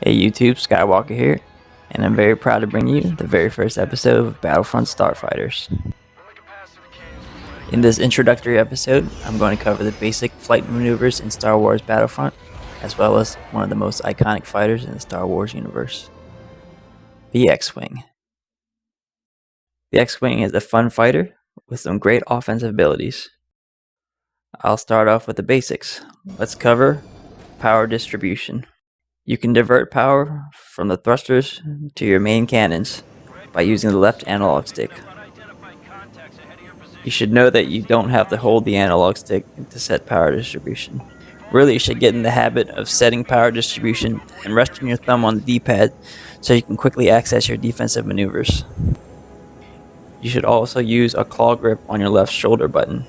Hey YouTube, Skywalker here, and I'm very proud to bring you the very first episode of Battlefront Starfighters. In this introductory episode, I'm going to cover the basic flight maneuvers in Star Wars Battlefront, as well as one of the most iconic fighters in the Star Wars universe, the X-Wing. The X-Wing is a fun fighter with some great offensive abilities. I'll start off with the basics. Let's cover power distribution. You can divert power from the thrusters to your main cannons by using the left analog stick. You should know that you don't have to hold the analog stick to set power distribution. Really, you should get in the habit of setting power distribution and resting your thumb on the D-pad so you can quickly access your defensive maneuvers. You should also use a claw grip on your left shoulder button.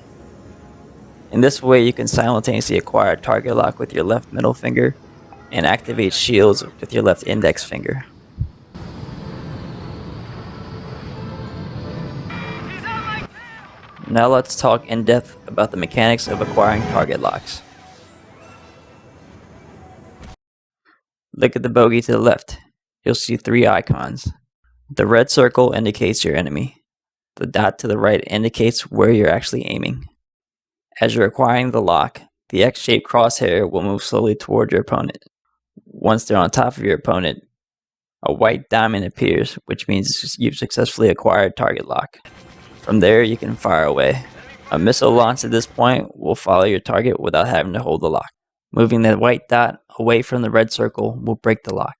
In this way, you can simultaneously acquire target lock with your left middle finger and activate shields with your left index finger. Now let's talk in depth about the mechanics of acquiring target locks. Look at the bogey to the left. You'll see three icons. The red circle indicates your enemy. The dot to the right indicates where you're actually aiming. As you're acquiring the lock, the X-shaped crosshair will move slowly toward your opponent. Once they're on top of your opponent, a white diamond appears, which means you've successfully acquired target lock. From there, you can fire away. A missile launched at this point will follow your target without having to hold the lock. Moving the white dot away from the red circle will break the lock.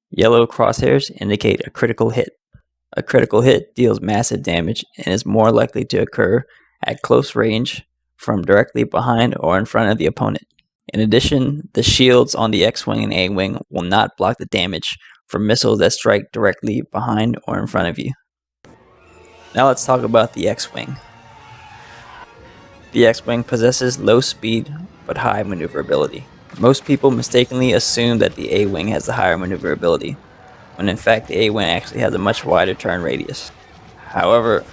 Yellow crosshairs indicate a critical hit. A critical hit deals massive damage and is more likely to occur at close range from directly behind or in front of the opponent. In addition, the shields on the X-Wing and A-Wing will not block the damage from missiles that strike directly behind or in front of you. Now let's talk about the X-Wing. The X-Wing possesses low speed but high maneuverability. Most people mistakenly assume that the A-Wing has the higher maneuverability, when in fact the A-Wing actually has a much wider turn radius. However,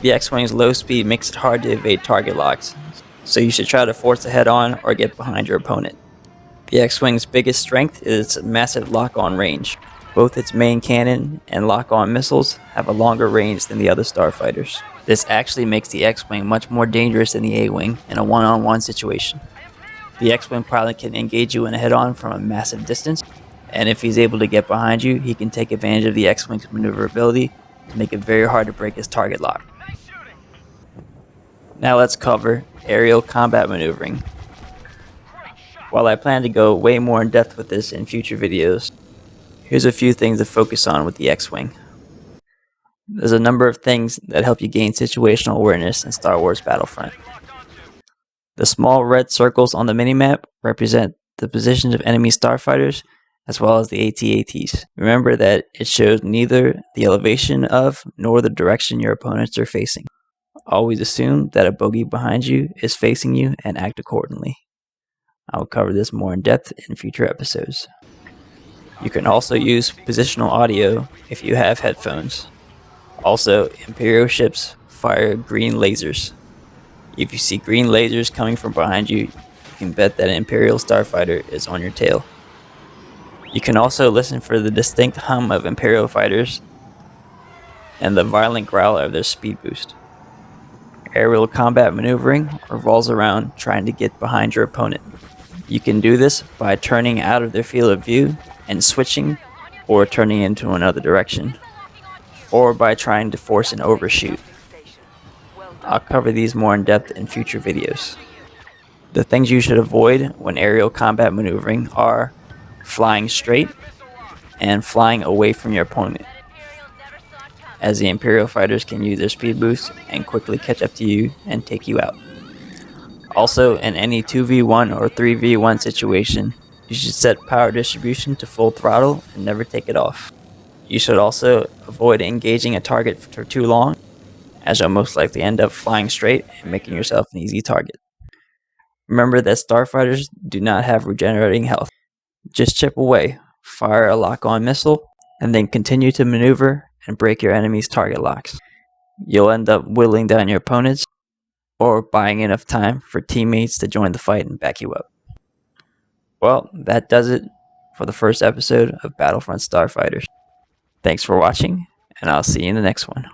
the X-Wing's low speed makes it hard to evade target locks, so you should try to force a head-on or get behind your opponent. The X-Wing's biggest strength is its massive lock-on range. Both its main cannon and lock-on missiles have a longer range than the other starfighters. This actually makes the X-Wing much more dangerous than the A-Wing in a one-on-one situation. The X-Wing pilot can engage you in a head-on from a massive distance, and if he's able to get behind you, he can take advantage of the X-Wing's maneuverability to make it very hard to break his target lock. Now let's cover aerial combat maneuvering. While I plan to go way more in depth with this in future videos, here's a few things to focus on with the X-Wing. There's a number of things that help you gain situational awareness in Star Wars Battlefront. The small red circles on the minimap represent the positions of enemy starfighters as well as the AT-ATs. Remember that it shows neither the elevation of nor the direction your opponents are facing. Always assume that a bogey behind you is facing you and act accordingly. I'll cover this more in depth in future episodes. You can also use positional audio if you have headphones. Also, Imperial ships fire green lasers. If you see green lasers coming from behind you, you can bet that an Imperial starfighter is on your tail. You can also listen for the distinct hum of Imperial fighters and the violent growl of their speed boost. Aerial combat maneuvering revolves around trying to get behind your opponent. You can do this by turning out of their field of view and switching or turning into another direction, or by trying to force an overshoot. I'll cover these more in depth in future videos. The things you should avoid when aerial combat maneuvering are flying straight and flying away from your opponent, as the Imperial fighters can use their speed boost and quickly catch up to you and take you out. Also, in any 2v1 or 3v1 situation, you should set power distribution to full throttle and never take it off. You should also avoid engaging a target for too long, as you'll most likely end up flying straight and making yourself an easy target. Remember that starfighters do not have regenerating health. Just chip away, fire a lock-on missile, and then continue to maneuver and break your enemy's target locks. You'll end up whittling down your opponents or buying enough time for teammates to join the fight and back you up. Well, that does it for the first episode of Battlefront Starfighters. Thanks for watching, and I'll see you in the next one.